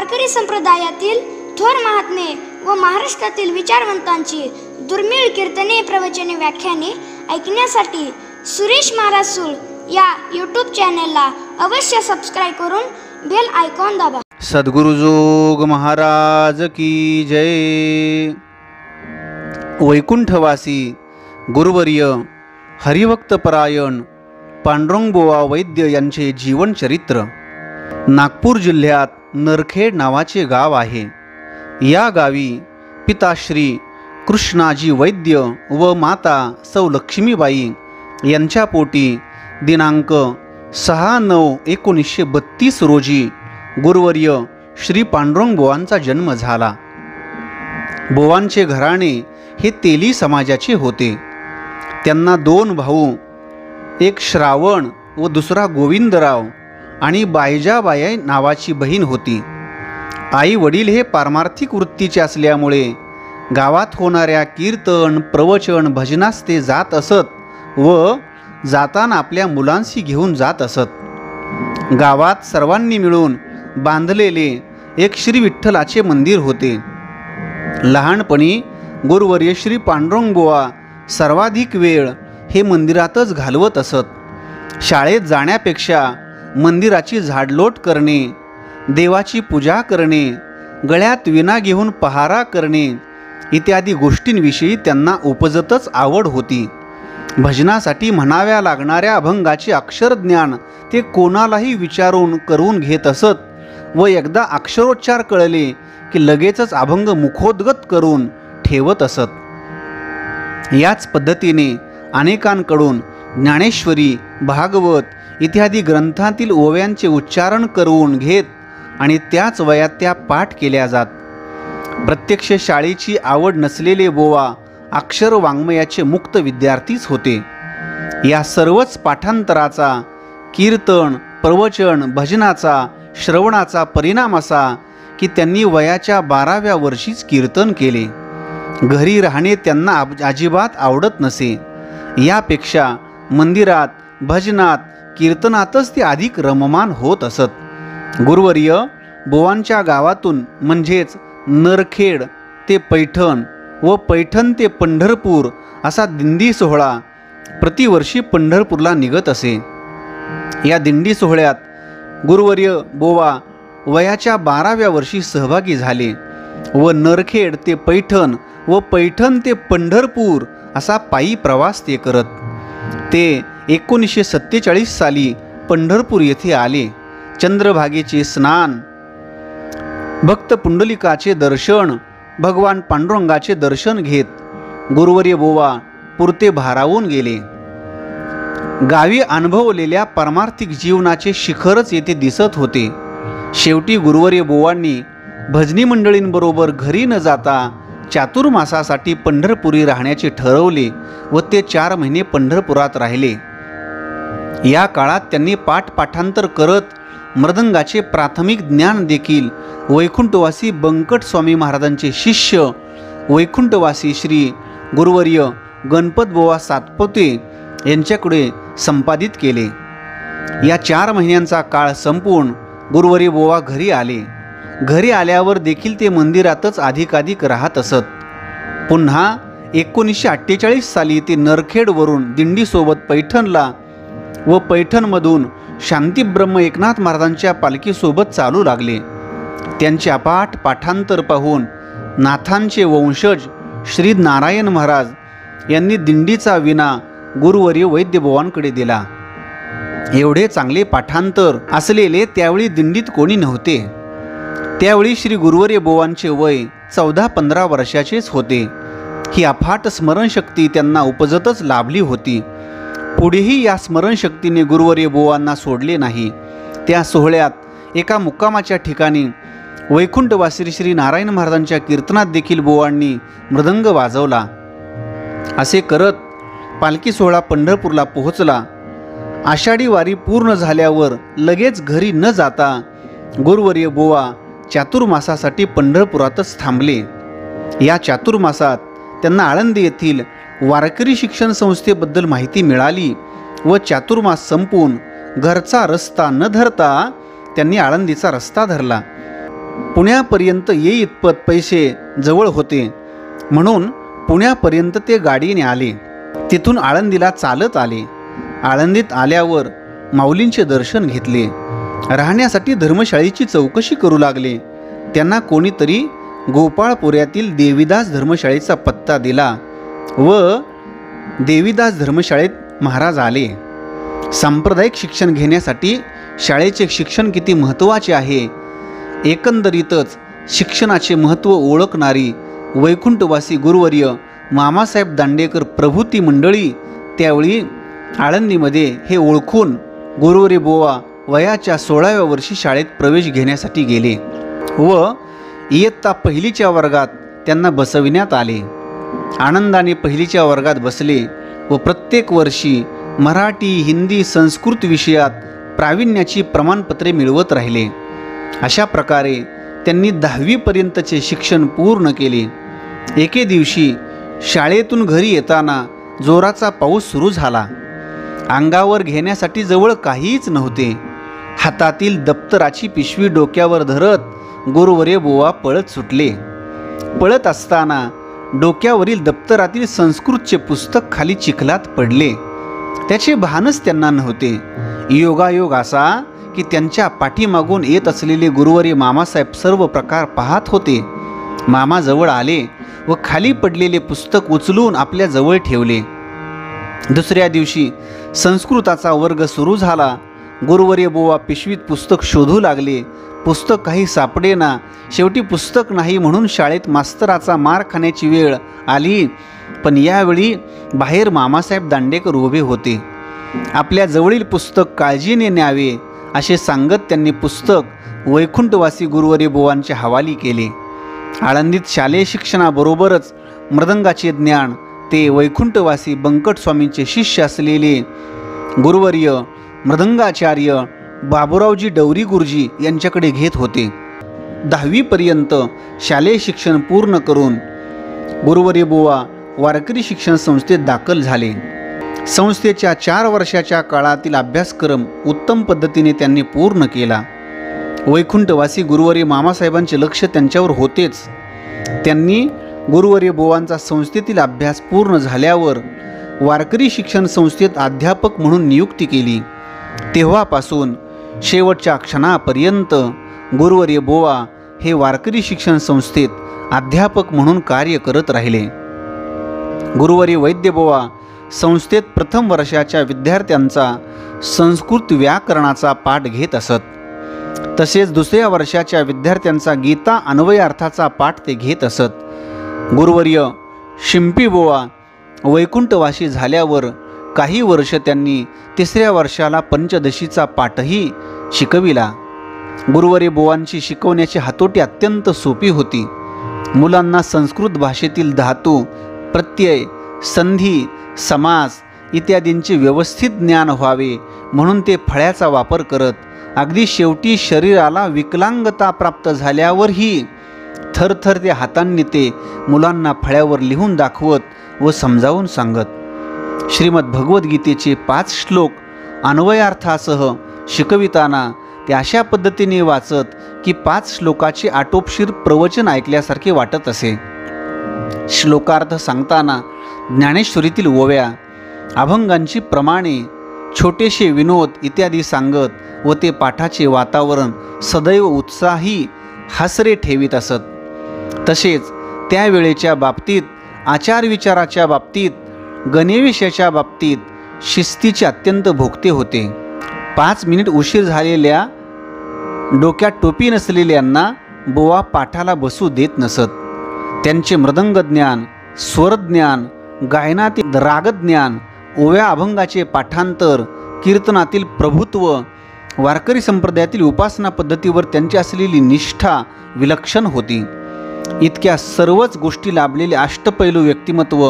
वारकरी संप्रदायातील थोर महात्मे व महाराष्ट्रातील विचारवंतांची दुर्मिळ कीर्तने, प्रवचने, व्याख्याने ऐकण्यासाठी सुरेश महाराज सूळ या यूट्यूब चॅनलला अवश्य सबस्क्राईब करून बेल आयकॉन दाबा। सद्गुरु जोग महाराज की जय। वैकुंठवासी गुरुवर्य हरिभक्तपरायण पांडुरंगबुवा वैद्य यांचे जीवन चरित्र। नागपूर जिल्ह्यात नरखेड नावाचे गाव आहे। या गावी पिता श्री कृष्णाजी वैद्य व माता सौ लक्ष्मीबाई यांच्या पोटी दिनांक 6/9/1932 रोजी गुरुवर्य श्री पांडुरंगबुवांचा जन्म झाला। बुवांचे घराणे हे तेली समाजाचे होते। त्यांना 2 भाऊ, एक श्रावण व दुसरा गोविंदराव आणि बायजाबाई नावाची बहीण होती। आई वडील हे पारमार्थिक वृत्तीचे असल्यामुळे गावात होणाऱ्या कीर्तन, प्रवचन, भजनास ते जात असत व जाताना आपल्या मुलांशी घेऊन जात असत। गावात सर्वांनी मिळून बांधलेले एक श्री विठ्ठलाचे मंदिर होते। लहानपणी गुरुवर्य श्री पांडुरंगबुवा सर्वाधिक वेळ हे मंदिरातच घालवत असत। शाळेत जाण्यापेक्षा मंदिराची झाडलोट करणे, देवाची पूजा करणे, गळ्यात विणा घेऊन पहारा करणे इत्यादी गोष्टींविषयी त्यांना उपजतच आवड होती। भजनासाठी म्हणाव्या लागणाऱ्या अभंगाचे अक्षरज्ञान ते कोणालाही विचारून करून घेत असत व एकदा अक्षरोच्चार कळले की लगेचच अभंग मुखोद्गत करून ठेवत असत। याच पद्धतीने अनेकांकडून ज्ञानेश्वरी, भागवत इत्यादी ग्रंथातील ओव्यांचे उच्चारण करून घेत आणि त्याच वयात त्या पाठ केल्या जात। प्रत्यक्ष शाळेची आवड नसलेले बुवा अक्षर वाङ्मयाचे मुक्त विद्यार्थीच होते। या सर्वच पाठांतराचा, कीर्तन, प्रवचन, भजनाचा, श्रवणाचा परिणाम असा की त्यांनी वयाच्या 12व्या वर्षीच कीर्तन केले। घरी राहणे त्यांना अजिबात आवडत नसे। यापेक्षा मंदिरात, भजनात, कीर्तनातच ते अधिक रममान होत असत। गुरुवर्य बुवांच्या गावातून म्हणजेच नरखेड ते पैठण व पैठण ते पंढरपूर असा दिंडी सोहळा प्रतिवर्षी पंढरपूरला निघत असे। या दिंडी सोहळ्यात गुरुवर्य बुवा वयाच्या 12व्या वर्षी सहभागी झाले व नरखेड ते पैठण व पैठण ते पंढरपूर असा पायी प्रवास ते करत ते 1947 साली पंढरपूर येथे आले। चंद्रभागेचे स्नान, भक्त पुंडलिकाचे दर्शन, भगवान पांडुरंगाचे दर्शन घेत गुरुवर्य बुवा पुरते भारावून गेले। गावी अनुभवलेल्या पारमार्थिक जीवनाचे शिखरच येथे दिसत होते। शेवटी गुरुवर्य बुवांनी भजनी मंडळींबरोबर घरी न जाता चातुर्मासासाठी पंढरपुरी राहण्याचे ठरवले व ते 4 महिने पंढरपुरात राहिले। या काळात त्यांनी पाठांतर करत मृदंगाचे प्राथमिक ज्ञान देखील वैकुंठवासी बंकट स्वामी महाराजांचे शिष्य वैकुंठवासी श्री गुरुवर्य गणपतबुवा सातपुते यांच्याकडे संपादित केले। या 4 महिन्यांचा काळ संपून गुरुवर्य बुवा घरी आले। घरी आल्यावर देखील ते मंदिरातच अधिकाधिक राहत असत। पुन्हा 1948 साली ते नरखेडवरून दिंडीसोबत पैठणला व पैठणमधून शांतीब्रह्म एकनाथ महाराजांच्या पालखीसोबत चालू लागले। त्यांचे अपाट पाठांतर पाहून नाथांचे वंशज श्री नारायण महाराज यांनी दिंडीचा विना गुरुवर्य वैद्यबुवांकडे दिला। एवढे चांगले पाठांतर असलेले त्यावेळी दिंडीत कोणी नव्हते। त्यावेळी श्री गुरुवर्य बुवांचे वय 14-15 वर्षाचेच होते। ही अफाट स्मरणशक्ती त्यांना उपजतच लाभली होती। पुढेही या स्मरणशक्तीने गुरुवर्य बुवांना सोडले नाही। त्या सोहळ्यात एका मुक्कामाच्या ठिकाणी वैकुंठवासी श्री नारायण महाराजांच्या कीर्तनात देखील बुवांनी मृदंग वाजवला। असे करत पालखी सोहळा पंढरपूरला पोहोचला। आषाढी वारी पूर्ण झाल्यावर लगेच घरी न जाता गुरुवर्य बुवा चातुर्मासासाठी पंढरपुरातच थांबले। या चातुर्मासात त्यांना आळंदी येथील वारकरी शिक्षण संस्थेबद्दल माहिती मिळाली व चातुर्मास संपून घरचा रस्ता न धरता त्यांनी आळंदीचा रस्ता धरला। पुण्यापर्यंत येईतपत पैसे जवळ होते, म्हणून पुण्यापर्यंत ते गाडीने आले. तिथून आळंदीला चालत आले. आळंदीत आल्यावर माऊलींचे दर्शन घेतले. राहण्यासाठी धर्मशाळेची चौकशी करू लागले. त्यांना कोणीतरी गोपाळपुऱ्यातील देवीदास धर्मशाळेचा पत्ता दिला व देवीदास धर्मशाळेत महाराज आले. सांप्रदायिक शिक्षण घेण्यासाठी शाळेचे शिक्षण किती महत्त्वाचे आहे, एकंदरीतच शिक्षणाचे महत्त्व ओळखणारी वैकुंठवासी गुरुवर्य मामासाहेब दांडेकर प्रभूती मंडळी त्यावेळी आळंदीमध्ये हे ओळखून गुरुवर्य बुवा वयाच्या 16व्या वर्षी शाळेत प्रवेश घेण्यासाठी गेले व इयत्ता पहिलीच्या वर्गात त्यांना बसविण्यात आले. आनंदाने पहिलीच्या वर्गात बसले व प्रत्येक वर्षी मराठी, हिंदी, संस्कृत विषयात प्रावीण्याची प्रमाणपत्रे मिळवत राहिले. अशा प्रकारे त्यांनी 10वीपर्यंतचे शिक्षण पूर्ण केले. एके दिवशी शाळेतून घरी येताना जोराचा पाऊस सुरू झाला. अंगावर घेण्यासाठी जवळ काहीच नव्हते. हातातील दप्तराची पिशवी डोक्यावर धरत गुरुवर्य बुवा पळत सुटले. पळत असताना डोक्यावरील दप्तरातील संस्कृतचे पुस्तक खाली चिखलात पडले. त्याचे भानच त्यांना नव्हते. योगायोग असा की त्यांच्या पाठीमागून येत असलेले गुरुवर्य मामासाहेब सर्व प्रकार पाहत होते. मामा जवळ आले व खाली पडलेले पुस्तक उचलून आपल्या जवळ ठेवले. दुसऱ्या दिवशी संस्कृताचा वर्ग सुरू झाला. गुरुवर्य बुवा पिशवीत पुस्तक शोधू लागले. पुस्तक काही सापडेना. शेवटी पुस्तक नाही म्हणून शाळेत मास्तराचा मार खाण्याची वेळ आली. पण यावेळी बाहेर मामासाहेब दांडेकर उभे होते. आपल्या जवळील पुस्तक काळजीने न्यावे असे सांगत त्यांनी पुस्तक वैकुंठवासी गुरुवर्य बुवांच्या हवाली केले. आळंदीत शालेय शिक्षणाबरोबरच मृदंगाचे ज्ञान ते वैकुंठवासी बंकट स्वामींचे शिष्य असलेले गुरुवर्य मृदंगाचार्य बाबूरावजी डवरी गुरुजी यांच्याकडे घेत होते. 10वीपर्यंत शालेय शिक्षण पूर्ण करून गुरुवर्य बुवा वारकरी शिक्षण संस्थेत दाखल झाले. संस्थेच्या 4 वर्षाच्या काळातील अभ्यासक्रम उत्तम पद्धतीने त्यांनी पूर्ण केला. वैकुंठवासी गुरुवर्य मामासाहेबांचे लक्ष त्यांच्यावर होतेच. त्यांनी गुरुवर्य बुवांचा संस्थेतील अभ्यास पूर्ण झाल्यावर वारकरी शिक्षण संस्थेत अध्यापक म्हणून नियुक्ती केली. तेव्हापासून शेवटच्या क्षणापर्यंत गुरुवर्य बुवा हे वारकरी शिक्षण संस्थेत अध्यापक म्हणून कार्य करत राहिले. गुरुवर्य वैद्य बुवा संस्थेत प्रथम वर्षाच्या विद्यार्थ्यांचा संस्कृत व्याकरणाचा पाठ घेत असत. तसेच दुसऱ्या वर्षाच्या विद्यार्थ्यांचा गीता अन्वयार्थाचा पाठ ते घेत असत. गुरुवर्य शिंपी बुवा वैकुंठवासी झाल्यावर काही वर्ष त्यांनी 3ऱ्या वर्षाला पंचदशीचा पाठही शिकविला. गुरुवर्य बुवांची शिकवण्याची हातोटी अत्यंत सोपी होती. मुलांना संस्कृत भाषेतील धातू, प्रत्यय, संधी, समास इत्यादींचे व्यवस्थित ज्ञान व्हावे म्हणून ते फळ्याचा वापर करत अगदी शेवटी शरीराला विकलांगता प्राप्त झाल्यावरही थरथर त्या हातांनी ते मुलांना फळ्यावर लिहून दाखवत व समजावून सांगत. श्रीमद भगवद्गीतेचे 5 श्लोक अन्वयार्थासह शिकविताना ते अशा पद्धतीने वाचत की 5 श्लोकाचे आटोपशीर प्रवचन ऐकल्यासारखे वाटत असे. श्लोकार्थ सांगताना ज्ञानेश्वरीतील ओव्या, अभंगांची प्रमाणे, छोटेसे विनोद इत्यादी सांगत व ते पाठाचे वातावरण सदैव उत्साही हासरे ठेवीत असत. तसेच त्यावेळेच्या बाबतीत, आचारविचाराच्या बाबतीत, गणेविषयाच्या बाबतीत शिस्तीचे अत्यंत भोगते होते. 5 मिनिट उशीर झालेल्या, डोक्यात टोपी नसलेल्यांना बुवा पाठाला बसू देत नसत. त्यांचे मृदंग ज्ञान, स्वरज्ञान, गायनातील रागज्ञान, ओव्या अभंगाचे पाठांतर, कीर्तनातील प्रभुत्व, वारकरी संप्रदायातील उपासना पद्धतीवर त्यांची असलेली निष्ठा विलक्षण होती. इतक्या सर्वच गोष्टी लाभलेले अष्टपैलू व्यक्तिमत्व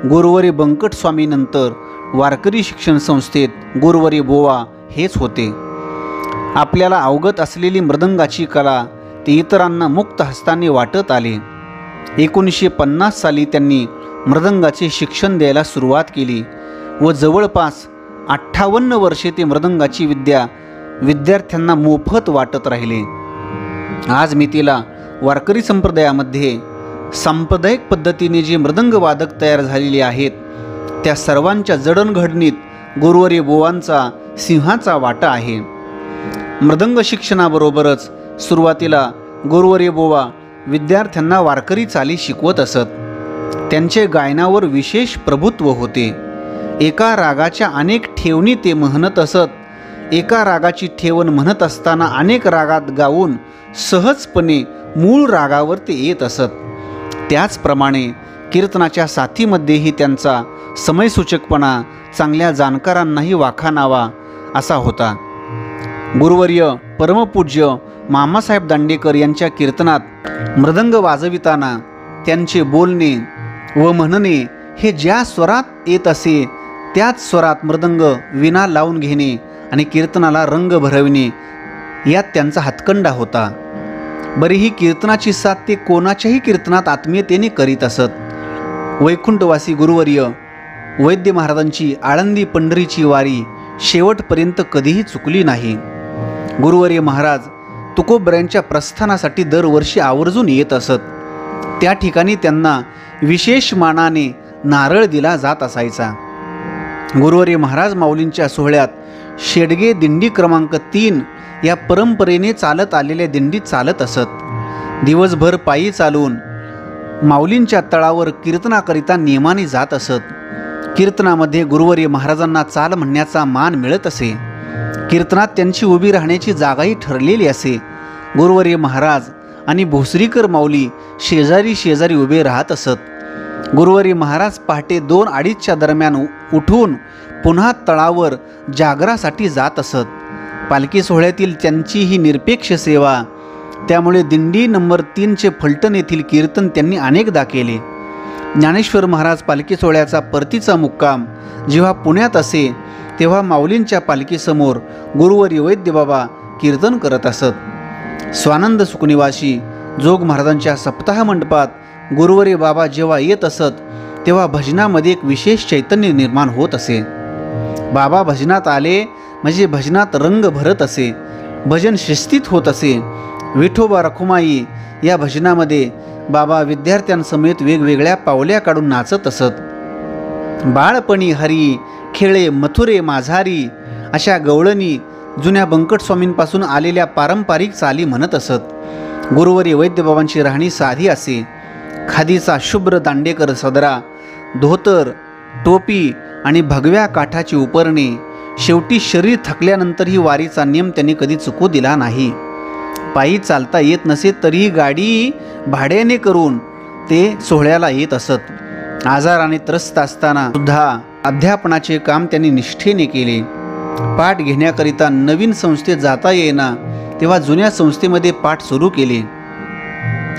गुरुवर्य बंकट स्वामीनंतर वारकरी शिक्षण संस्थेत गुरुवर्य बुवा हेच होते. आपल्याला अवगत असलेली मृदंगाची कला ते इतरांना मुक्त हस्ताने वाटत आले. 1950 साली त्यांनी मृदंगाचे शिक्षण द्यायला सुरुवात केली व जवळपास 58 वर्षे ते मृदंगाची विद्या विद्यार्थ्यांना मोफत वाटत राहिले. आज मितीला वारकरी संप्रदायामध्ये सांप्रदायिक पद्धतीने जे मृदंग वादक तयार झालेले आहेत त्या सर्वांच्या जडणघडणीत गुरुवर्य बुवांचा सिंहाचा वाटा आहे. मृदंग शिक्षणाबरोबरच सुरुवातीला गुरुवर्य बुवा विद्यार्थ्यांना वारकरी चाली शिकवत असत. त्यांचे गायनावर विशेष प्रभुत्व होते. एका रागाच्या अनेक ठेवणी ते म्हणत असत. एका रागाची ठेवण म्हणत असताना अनेक रागात गाऊन सहजपणे मूळ रागावर ते येत असत. त्याचप्रमाणे कीर्तनाच्या साथीमध्येही त्यांचा समयसूचकपणा चांगल्या जाणकारांनाही वाखाणावा असा होता. गुरुवर्य परमपूज्य मामासाहेब दांडेकर यांच्या कीर्तनात मृदंग वाजविताना त्यांचे बोलणे व म्हणणे हे ज्या स्वरात येत असे त्याच स्वरात मृदंग विना लावून घेणे आणि कीर्तनाला रंग भरविणे यात त्यांचा हातखंडा होता. बरी ही कीर्तनाची साथ ते कोणाच्याही कीर्तनात आत्मीयतेने करीत असत. वैकुंठवासी गुरुवर्य वैद्य महाराजांची आळंदी पंढरीची वारी शेवटपर्यंत कधीही चुकली नाही. गुरुवर्य महाराज तुकोबऱ्यांच्या प्रस्थानासाठी दरवर्षी आवर्जून येत असत. त्या ठिकाणी त्यांना विशेष मानाने नारळ दिला जात असायचा. गुरुवर्य महाराज माऊलींच्या सोहळ्यात शेडगे दिंडी क्रमांक 3 या परंपरेने चालत आलेल्या दिंडीत चालत असत. दिवसभर पायी चालून माऊलींच्या तळावर कीर्तनाकरिता नियमाने जात असत. कीर्तनामध्ये गुरुवर्य महाराजांना चाल म्हणण्याचा मान मिळत असे. कीर्तनात त्यांची उभी राहण्याची जागाही ठरलेली असे. गुरुवर्य महाराज आणि भोसरीकर माऊली शेजारी शेजारी उभे राहत असत. गुरुवर्य महाराज पहाटे 2-2:30च्या दरम्यान उठून पुन्हा तळावर जागरासाठी जात असत. पालखी सोहळ्यातील त्यांची ही निरपेक्ष सेवा, त्यामुळे दिंडी नंबर 3चे फलटण येथील कीर्तन त्यांनी अनेकदा केले. ज्ञानेश्वर महाराज पालखी सोहळ्याचा परतीचा मुक्काम जेव्हा पुण्यात असे तेव्हा माऊलींच्या पालखीसमोर गुरुवर्य वैद्यबाबा कीर्तन करत असत. स्वानंद सुखनिवासी जोग महाराजांच्या सप्ताह मंडपात गुरुवर्य बाबा जेव्हा येत असत तेव्हा भजनामध्ये एक विशेष चैतन्य निर्माण होत असे. बाबा भजनात आले म्हणजे भजनात रंग भरत असे. भजन शिस्तीत होत असे. विठोबा रखुमाई या भजनामध्ये बाबा विद्यार्थ्यांसमेत वेगवेगळ्या पावल्या काढून नाचत असत. बाळपणी हरी खेळे मथुरे माझारी अशा गवळणी जुन्या बंकटस्वामींपासून आलेल्या पारंपरिक चाली म्हणत असत. गुरुवर्य वैद्यबाबांची राहणी साधी असे. खादीचा शुभ्र दांडेकर सदरा, धोतर, टोपी आणि भगव्या काठाची उपरणे. शेवटी शरीर थकल्यानंतरही वारीचा नियम त्यांनी कधी चुकू दिला नाही. पायी चालता येत नसे तरीही गाडी भाड्याने करून ते सोहळ्याला येत असत. आजाराने त्रस्त असताना सुद्धा अध्यापनाचे काम त्यांनी निष्ठेने केले. पाठ घेण्याकरिता नवीन संस्थेत जाता येईना तेव्हा जुन्या संस्थेमध्ये पाठ सुरू केले.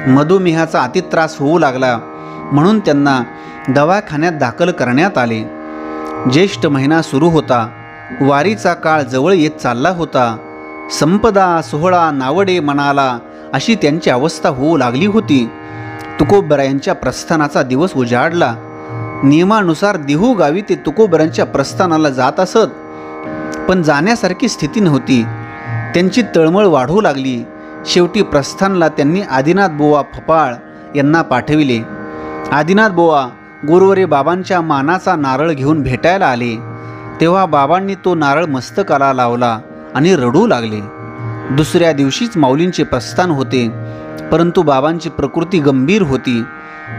मधुमेहाचा अति त्रास होऊ लागला म्हणून त्यांना दवाखान्यात दाखल करण्यात आले. ज्येष्ठ महिना सुरू होता. वारीचा काळ जवळ येत चालला होता. संपदा सोहळा नावडे मनाला अशी त्यांची अवस्था होऊ लागली होती. तुकोबरायांच्या प्रस्थानाचा दिवस उजाडला. नियमानुसार देहू गावी ते तुकोबरांच्या प्रस्थानाला जात असत, पण जाण्यासारखी स्थिती नव्हती. त्यांची तळमळ वाढू लागली. शेवटी प्रस्थानला त्यांनी आदिनाथ बुवा फपाळ यांना पाठविले. आदिनाथ बुवा गुरुवर्य बाबांच्या मानाचा नारळ घेऊन भेटायला आले. तेव्हा बाबांनी तो नारळ मस्तकाला लावला आणि रडू लागले. दुसऱ्या दिवशीच माऊलींचे प्रस्थान होते, परंतु बाबांची प्रकृती गंभीर होती.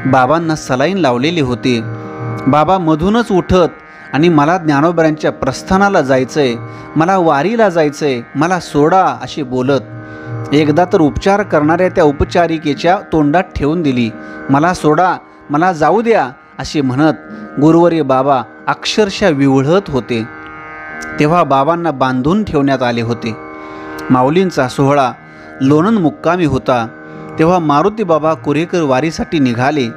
बाबांना सलाईन लावलेले होते. बाबा मधूनच उठत आणि मला ज्ञानोबरांच्या प्रस्थानाला जायचंय, मला वारीला जायचंय, मला सोडा असे बोलत. एकदा तर उपचार करणाऱ्या त्या उपचारिकेच्या तोंडात ठेवून दिली. मला सोडा, मला जाऊ द्या असे म्हणत गुरुवर्य बाबा अक्षरशः विव्हळत होते. तेव्हा बाबांना बांधून ठेवण्यात आले होते. माऊलींचा सोहळा लोणंद मुक्कामी होता. तेव्हा मारुती बाबा कुरेकर वारीसाठी निघाले.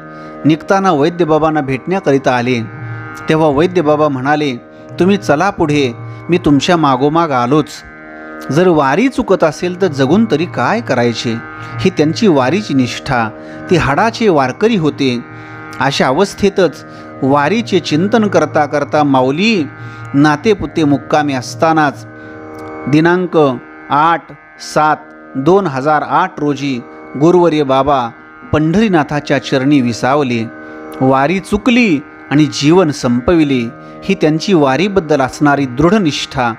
निघताना वैद्यबाबांना भेटण्याकरिता आले. तेव्हा वैद्यबाबा म्हणाले, तुम्ही चला पुढे, मी तुमच्या मागोमाग आलोच. जर वारी चुकत असेल तर जगून तरी काय करायचे. ही त्यांची वारीची निष्ठा. ती हाडाचे वारकरी होते. अशा अवस्थेतच वारीचे चिंतन करता करता माऊली नातेपुते मुक्कामी असतानाच दिनांक 8, 7, 2008 रोजी गुरुवर्य बाबा पंढरीनाथाच्या चरणी विसावले. वारी चुकली आणि जीवन संपविले ही त्यांची वारीबद्दल असणारी दृढ निष्ठा.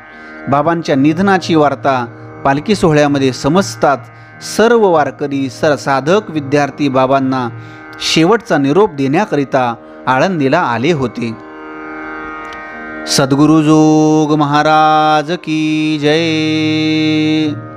बाबांच्या निधनाची वार्ता पालखी सोहळ्यामध्ये समजतात सर्व वारकरी साधक विद्यार्थी बाबांना शेवटचा निरोप देण्याकरिता आळंदीला आले होते. सद्गुरु जोग महाराज की जय.